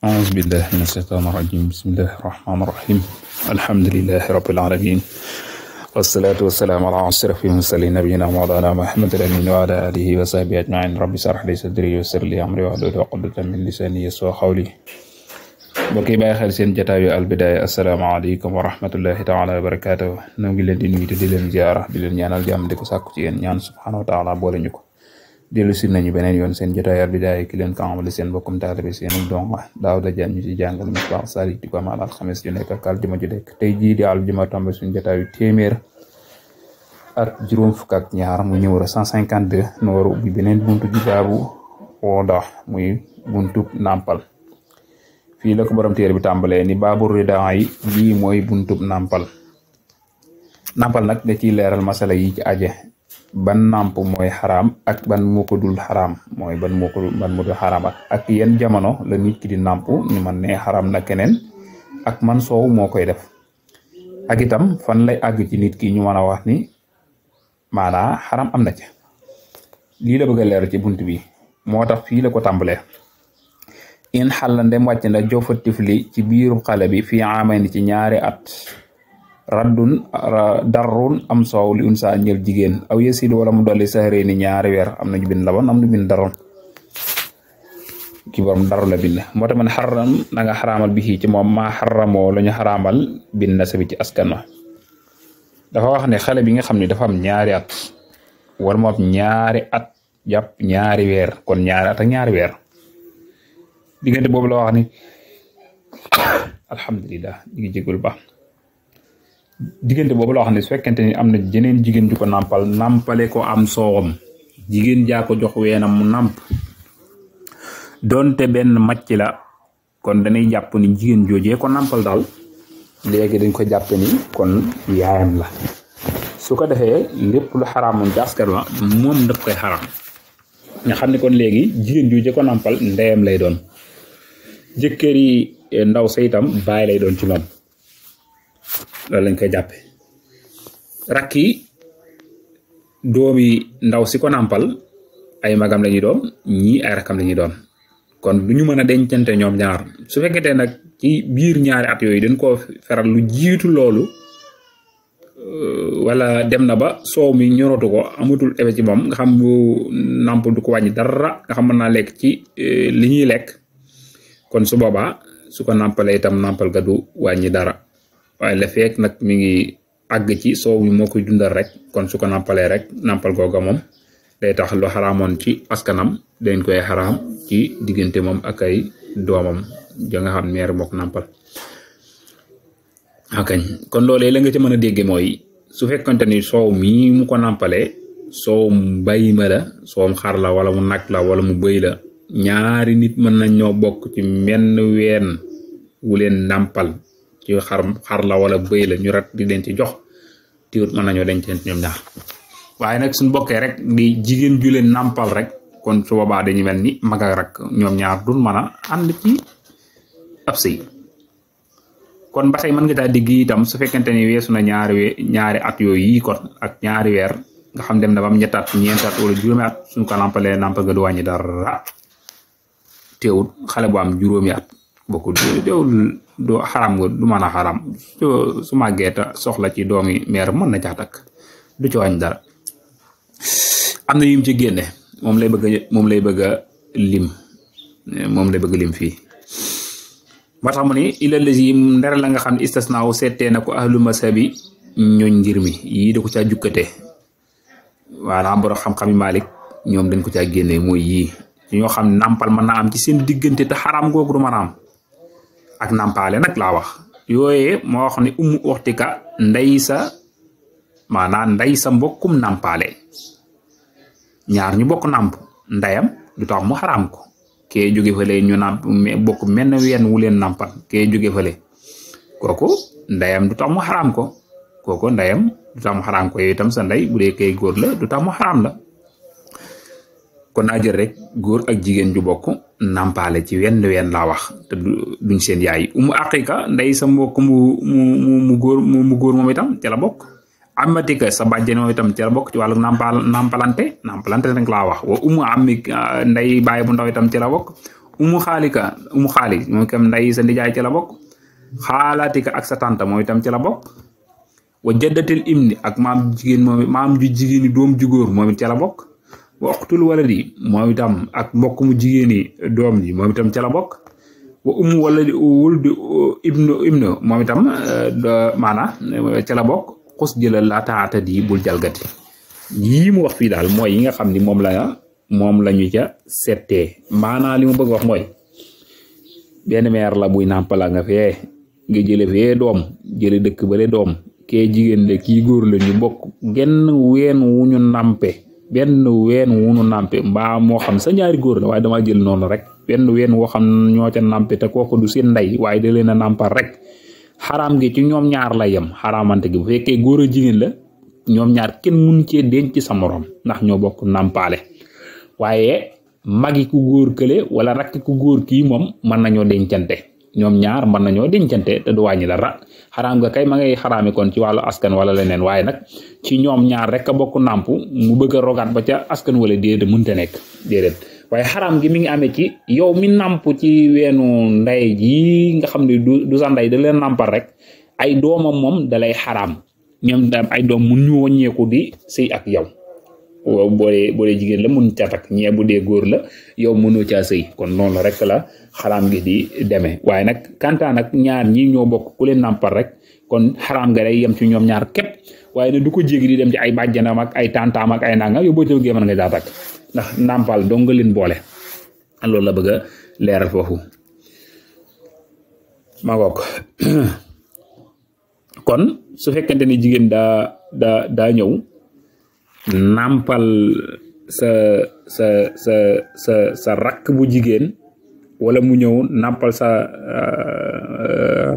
أعوذ بالله من الشيطان الرجيم بسم الله الرحمن الرحيم الحمد لله رب العالمين والصلاة والسلام على أشرف المرسلين نبينا مولانا محمد الأمين وعلى آله وصحبه أجمعين رب اشرح لي صدري ويسر لي أمري واحلل عقدة من لساني يفقهوا قولي mbokk yi bàyyi xel seen jotaayu Al Bidaaya asalaamaaleykum wa rahmatullahi taala wa barakaatuh noo ngi leen di nuyu di leen ziara di leen ñaanal jàmm di ko sàkku ci yéen ñaan subhanahu wa taala boole ñu ko dellu si nañu beneen yoon seen jotaayu Al Bidaaya ki leen ko amale seen bokkum taalibe seen donga Daawda Jaan ñu ci jàngal Misbah Salik di ko amal alxames ju nekk ak aljuma ju nekk tey jii di aljuma tombe suñu jotaayu téeméer ak juróom fukk ak ñaar mu numéro 152 nu war a ubbi beneen buntu ji baabu wooda muy buntu nàmpal fii la ko borom téere bi tàmbalee ni baabu ridaa yi lii mooy buntub nàmpal nag da ciy leeral masala yi ci aje ban nàmp mooy xaraam ak ban moo ko dul xaraam mooy ban moo dul xaraam ak yenn jamono la nit ki di nàmp ñu man ne xaraam na keneen ak man soow moo koy def ak itam fan lay àgg ci nit ki ñu mën a wax ni maanaa xaraam am na ci lii la bëgg a leeral ci bunt bi moo tax fii la ko tàmbalee in xalla ndem wàcc na jofa tifli ci biirum xale bi fii amay ci ñaari at raddun darrun am soow li unsa ñël jigéen aw yesid wala mu dolli saxaree ni ñaari weer am nañu bind laban am na bind daroon ki borom daru la bind moo tax man xaram na nga xaraamal bi ci moom maa xaramoo la ñu xaraamal bind na sabi ci askan wa dafa wax ne xale bi nga xam ne dafa am ñaari at wala mu am ñaari at jàpp ñaari weer kon ñaari at ak ñaari weer diggante boobu la wax ni alhamdulilah ñu ngi jégul baax diggante boobu la wax ni su fekkente ni am na jeneen jigéen ju ko nàmpale ko am soowam jigéen jaa ko jox weenam mu nàmp doonte benn macc la kon dañuy jàpp ni jigéen joojee ko nàmpal daal léegi dañ ko jàpp ni kon yaayam la su ko defee lépp lu xaraamoon ci askan wa moom daf koy xaraam nga xam ne kon léegi jigéen joojee ko nàmpal ndeyam lay doon jëkkër yi ndaw sa itam baay lay doon ci moom loolu lañ koy jàppe rakki doomi ndaw si ko nàmpal ay magam lañuy doon ñii ay rakkam lañuy doon kon du ñu mën a dencante ñoom ñaar su fekkente nag ci biir ñaari at yooyu dañ koo feral lu jiitu loolu wala dem na ba soow mi ñorotu ko amatul effet ci moom nga xam bu nàmp du ko wàññi dara nga xam mën naa lekk ci li ñuy lekk kon su boobaa su ko nàmpalee itam nàmpal ga du wàññi dara waaye la fekk nag mi ngi àgg ci soow mi moo koy dundal rek kon su ko nàmpalee rek nàmpal googa moom day tax lu xaraamoon ci askanam dañ koy xaraam ci diggante moom ak ay doomam ja nga xam meer moo ko nàmpal akañ kon loolee la nga ci mën a dégge mooy su fekkante ni soow mii mu ko nàmpalee soowum bàyyi ma la soowum xar la wala mu nag la wala mu bëy la ñaari nit mën nañ ñoo bokk ci menn ween wu leen nàmpal ci xar la wala bëy la ñu rat di leen ci jox tiwut mën nañoo dencante ñoom ñaar waaye nag suñ bokkee rek di jigéen ju leen nàmpal rek kon su boobaa dañu mel ni mag ak rak ñoom ñaar duñ mën a ànd ci ab sëy kon ba tey mën nga taa digg itam su fekkente ni weesu na ñaari at yooyu yi kon ak ñaari weer nga xam dem na ba am ñetti at ñeenti at wala juróomi at suñ ko nàmpalee nàmpal ga du wàññi dara teewul xale bu am juróomi at bokku teewul du xaram nga du mën a xaram su màggee ta soxla ci doomi meer mën na caa takk du ci wàññi dara am na yum ci génne moom lay bëgg a lim fii moo tax mu ni ilal lazi ndara la nga xam ne istisnaaw seetee na ko ahlu masabi ñooñ ngir mi yii da ko caa jukkate waanaam borom xam-xam yi Malik ñoom dañ ko caa génne mooy yii ñoo xam nàmpal mën naa am ci seen diggante te xaraam googu du mën a am ak nàmpaale nag laa wax yooyee moo wax ne umu waxtika ndey sa mbokkum nàmpaale ñaar ñu bokk nàmp ndeyam du tax mu xaraam ko kee jóge fële ñu nàmp bokk menn ween wu leen nàmpal kee jóge fële kooku ndeyam du tax mu xaraam ko kooku ndeyam du tax mu xaraam ko yow itam sa ndey bu dee kay góor la du tax mu xaraam la kon naa jël rek góor ak jigéen ju bokk nàmpaale ci wenn laa wax te duñ seen yaay umu aqiqa ndey sa mbokk mu góor moom itam ca la bokk amatika sa bàjjen moom itam ca la bokk ci wàllu nampalante rek laa wax wa umu ami ndey baay bu ndaw itam ca la bokk umu xaali moom itam nday sa ndijaay ci la bokk xaalaatika ak sa tànta moom itam ci la bokk wa jaddatil imni ak maam jigéen moom maam ju jigéeni doom ju góor moom it ci la bokk wa uxtul waladi moom itam ak mbokk mu jigéeni doom ji moom itam ci la bokk wa waladi wuldi ibnu moom itam maana ci la bokk xus jëlal la taata di bul jalgati yii mu wax fii daal mooy yi nga xam ni moom la ñu ca settee maanaa li mu bëgg wax mooy benn meer la buy nàmpala nga fee nga jële fee doom jële dëkk bale doom kee jigéen de kii góor la ñu bokk genn ween wu ñu nàmpe mbaa moo xam sa ñaari góor la waaye dama jël noonu rek benn ween woo xam ñoo ca nàmpe te kooku du seen ndey waaye da leen a nàmpal rek xaraam gi ci ñoom ñaar la yem xaraamante gi bu fekkee góor a jigéen la ñoom ñaar kenn mun cee denc sa morom ndax ñoo bokk nàmpaale waaye magi ku góor kële wala rakki ku góor kii moom mën nañoo dencante ñoom ñaar mën nañoo dencante te du wàññi dara xaraam nga kay ma ngay xaraami kon ci wàllu askan wala leneen waaye nag ci ñoom ñaar rek a bokk nàmp mu bëgg a rogaat ba ca askan wala déedéet mënta nekk déedéet waaye xaraam gi mi ngi amee ci yow mi nàmp ci weenu ndey ji nga xam ne du sa ndey da leen nàmpal rek ay doomam moom dalay xaraam ñoom tam ay doom mun ñu wàññeeku di sëy ak yow boo dee jigéen la mun ca takk ñee bu dee góor la yow mënoo caa sëy kon noonu rek la xaraam gi di demee waaye nag kantaan nag ñaar ñi ñoo bokk ku leen nàmpal rek kon xaraam nga day yem ci ñoom ñaar képp waaye nag du ko jéggi di dem ci ay bàjjanam ak ay tantaam ak ay nanga yow boo ci bëggee mën nga daa takk ndax nàmpal dong nga leen boole loolu la bëgg a leeral foofu ma ngoog kon su fekkente ni jigéen daa ñëw nàmpal sa rakk bu jigéen wala mu ñëw nàmpal sa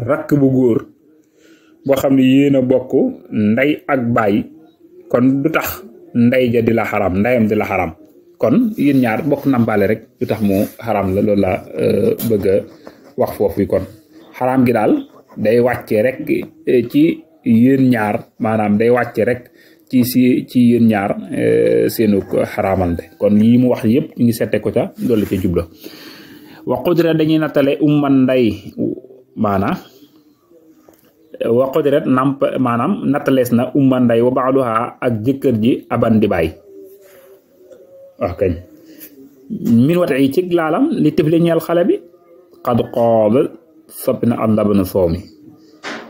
rakk bu góor boo xam ne yéen a bokk ndey ak baay kon du tax ndey ja di la xaram ndeyam di la xaram kon yéen ñaar bokk nàmpale rek du tax mu xaram la loolu la bëgg a wax foofu kon xaram gi daal day wàcce rek ci yéen ñaar maanaam day wàcce rek ci yéen ñaar seenu xaraamante kon yi mu wax yëpp ñu ngi sette ko ca loolu ca jubla wa qudra dañuy nattale umman nday maanaam wa qudra maanaam nattalees na umman nday wa baaduha ak jëkkër ji aban di baay wax kañ min wata yi ci laalam li tifli ñeel xale bi xad xool soppi na àndab na soow mi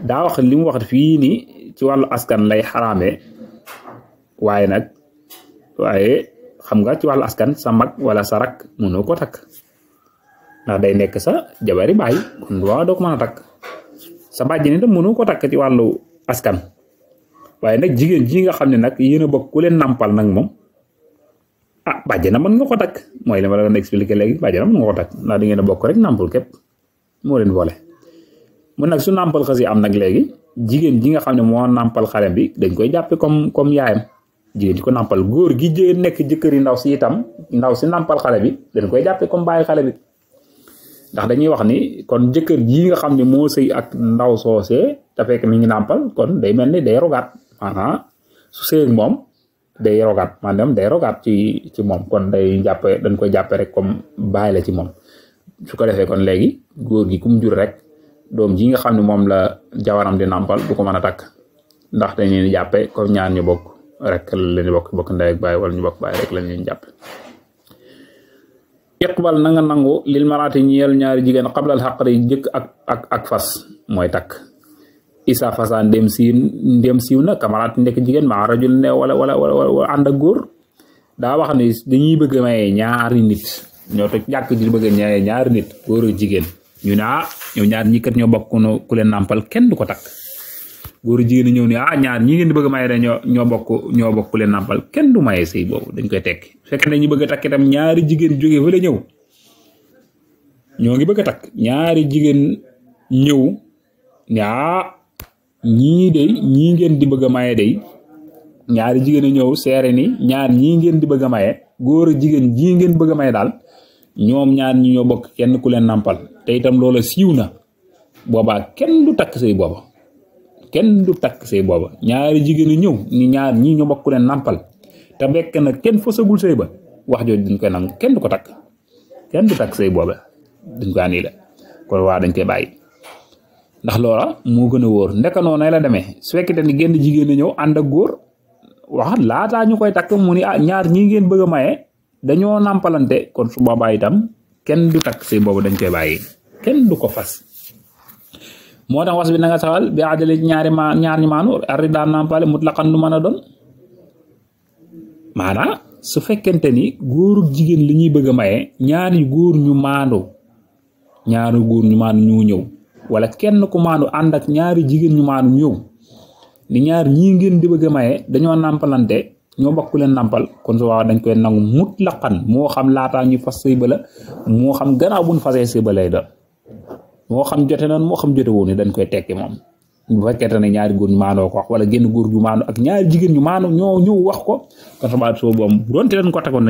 daa wax li mu wax fii ni ci wàllu askan lay xaraamee waaye xam nga ci wàllu askan sa mag wala sa rak mënoo ko takk ndax day nekk sa jabari baay kon waaw doo ko mën a takk sa bàjjen itam mënoo ko takk ci wàllu askan waaye nag jigéen ji nga xam ne nag yéen a bokk ku leen nàmpal nag moom bàjjena mën nga ko takk mooy li ma la doon expliqué léegi bàjjena mën nga ko takk ndax di ngeen a bokk rek nàmpal képp moo leen boole mun nag su nàmpal xas yi am nag léegi jigéen ji nga xam ne moo nàmpal xale bi dañ koy jàppe comme yaayam jigéen ji ko nàmpal góor gi nekk jëkkëri ndaw si itam ndaw si nàmpal xale bi dañ koy jàppe comme bàyyi xale bi ndax dañuy wax ni kon jëkkër ji nga xam ne moo sëy ak ndaw soosee te fekk mi ngi nàmpal kon day mel ni day rogaat maanaam su sëy ak moom day rogaat maanaam day rogaat ci moom kon dañ koy jàppe rek comme bàyyi la ci moom su ko defee kon léegi góor gi kum jur rek doom ji nga xam ne moom la jawaram di nàmpal du ko mën a takk ndax dañ leen jàppe comme ñaar ñu bokk rek lañu bokk ndey ak baay wala ñu bokk baay rek lañ leen jàppe iqbal na nga nangu lil maraati ñeel ñaari jigéen xablal xaqri jëkk ak fas mooy takk isa fasa ndem siiw na kamaraat nekk jigéen maa rajul ne wala ànd ak góor daa wax ni dañuy bëgg a maye ñaari nit ñoo toj jàkk ji bëgg a maye ñaari nit góor ak jigéen ñu ne ñoom ñaar ñi kat ñoo bokk ku leen nàmpal kenn du ko takk góor jigéen ñëw ne ñaar ñi ngeen di bëgg a maye de ñoo bokk ku leen nàmpal kenn du maye sëy boobu dañ koy tekki fekk na ñu bëgg a takk itam ñaari jigéen jógee fa la ñëw ñoo ngi bëgg a takk ñaari jigéen ñëw ne ñii ngeen di bëgg a maye day ñaari jigéen ñëw seere ni ñaar ñii ngeen di bëgg a maye góor jigéen jii ngeen bëgg a maye daal ñoom ñaar ñi ñoo bokk kenn ku leen nàmpal te itam loola siiw na boobaa kenn du takk sëy booba ñaari jigéen ñëw ni ñaar ñii ñoo bokk ku leen nàmpal te bekk na kenn fasagul sëy ba wax jooju dañ koy nangu kenn du ko takk kenn du takk sëy booba dañ ko annulé kon waa dañ koy bàyyi ndax loola moo gën a wóor ndeka noonu la demee su fekkee ni génn jigéen ñëw ànd ak góor wax laataa ñu koy takk mu ni ñaar ñii ngeen bëgg a maye dañoo nàmpalante kon su boobaa itam kenn du takk sëy boobu dañ koy bàyyi kenn du ko fas moo tax was bi na nga saxal bi àjjale ñaar ñu maanu ari daan nàmpale mutlaqan lu mën a doon maanaam su fekkente ni góor ak jigéen li ñuy bëgg a maye ñaari góor ñu maandu ñu ñëw wala kenn ku maandu ànd ak ñaari jigéen ñu maandu ñëw ni ñaar ñii ngeen di bëgg a maye dañoo nàmpalante ñoo bokk leen nàmpal kon su waaw dañ koy nangu mutlaqan moo xam laataa ñu fas sëy ba la moo xam gannaaw buñ fasee sëy ba lay doon moo xam jote noonu moo xam jote woon dañ koy tekki moom bu fekkente ne ñaari góor ñu maandoo ko wax wala génn góor ñu maandu ak ñaari jigéen ñu maandu ñoo ñëw wax ko kon su boobaa boobu donte dañ ko takkoon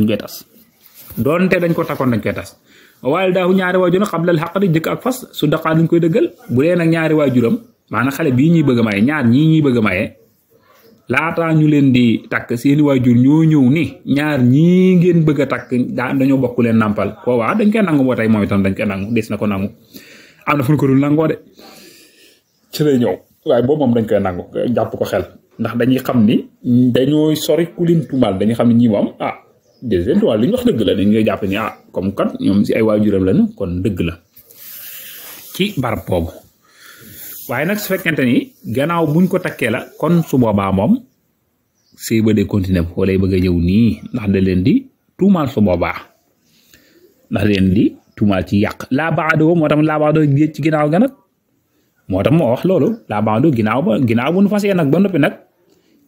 dañ koy tas waaye daaw ñaari waajur xam lal xaq di jëkk ak fas su daqaa dañ koy dëggal bu dee nag ñaari waajuram maanaam xale bii ñuy bëgg a maye ñaar ñii ñuy bëgg a maye laataa ñu leen di takk seeni waajur ñoo ñëw ni ñaar ñii ngeen bëgg a takk dañoo bokk leen nàmpal koo waa dañ koy nangu boo tey moom itam dañ koy nangu des na ko nangu am na fu ñu ko dul nangoo de ci lay ñëw waaye boobu moom dañ koy nangu jàpp ko xel ndax dañuy xam ni dañoo sori ku leen tuumaal dañuy xam ni ñii moom déedéet waaye li ñu wax dëgg la dañ koy jàpp ni comme kat ñoom si ay waajuram lañu kon dëgg la ci barab boobu waaye nag su fekkente ni gannaaw buñ ko takkee la kon su boobaa moom sëy ba dee continuer foo lay bëgg a ñëw nii ndax da leen di tuumaal su boobaa ndax da leen di tuumaal ci yàq laa baadoo moo tax laa baadoo géej ci ginnaaw ga nag moo tax moo wax loolu laa baadoo ginnaaw bu nu fasee nag ba noppi nag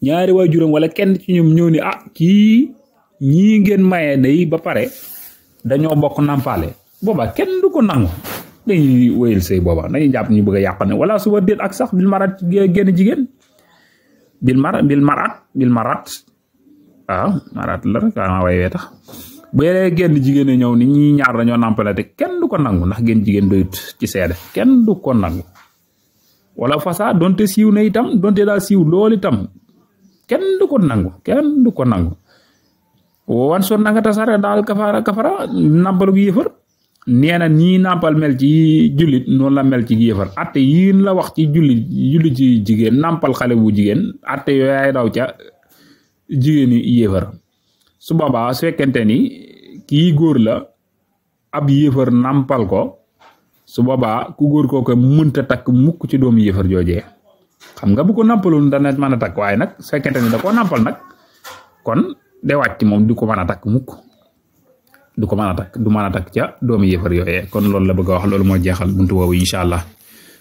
ñaari waajuram wala kenn ci ñoom ñëw ni kii ñii ngeen maye day ba pare dañoo bokk nàmpaale boobaa kenn du ko nangu dañuy wéyal sëy booba dañuy jàpp ñu bëgg a yàq ne wala suba déet ak sax bil marat génn jigéen bil marat waaw marat la rek waaw way wee tax bu yee génn jigéen ñëw ni ñi ñaar dañoo nàmpale te kenn du ko nangu ndax génn jigéen doyut ci seede kenn du ko nangu wala fasa donte siiw na itam donte daal siiw loolu itam kenn du ko nangu wan son na nga tasare daal kafara nàmpalu gi yëfër nee na nii nàmpal mel ci jullit noonu la mel ci yëfër atte yiin la wax ci jullit ci jigéen nàmpal xale bu jigéen atte yooyaay daw ca jigéeni yëfër su boobaa su fekkente ni kii góor la ab yëfër nàmpal ko su boobaa ku góor kooku mënta takk mukk ci doomu yëfër joojee xam nga bu ko nàmpaloon dana mën a takk waaye nag su fekkente ni da koo nàmpal nag kon de wàcc moom du ko mën a takk mukk du mën a takk ca doomu yëfër yooyee kon loolu la bëgg a wax loolu moo jeexal buntu boobu incha allah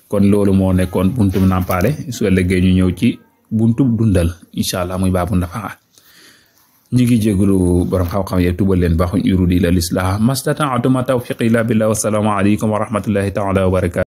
kon loolu moo nekkoon buntu nàmpaale su ëllëgee ñu ñëw ci buntu dundal incha allah muy baabu nafaa ñu ngi jégalu borom xam-xam yeeg tubal leen baaxuñ urudi ila lislah mastata'tu ma tawfiqi illa billah wa salaamu alaykum wa rahmatullahi taala wa barakatuh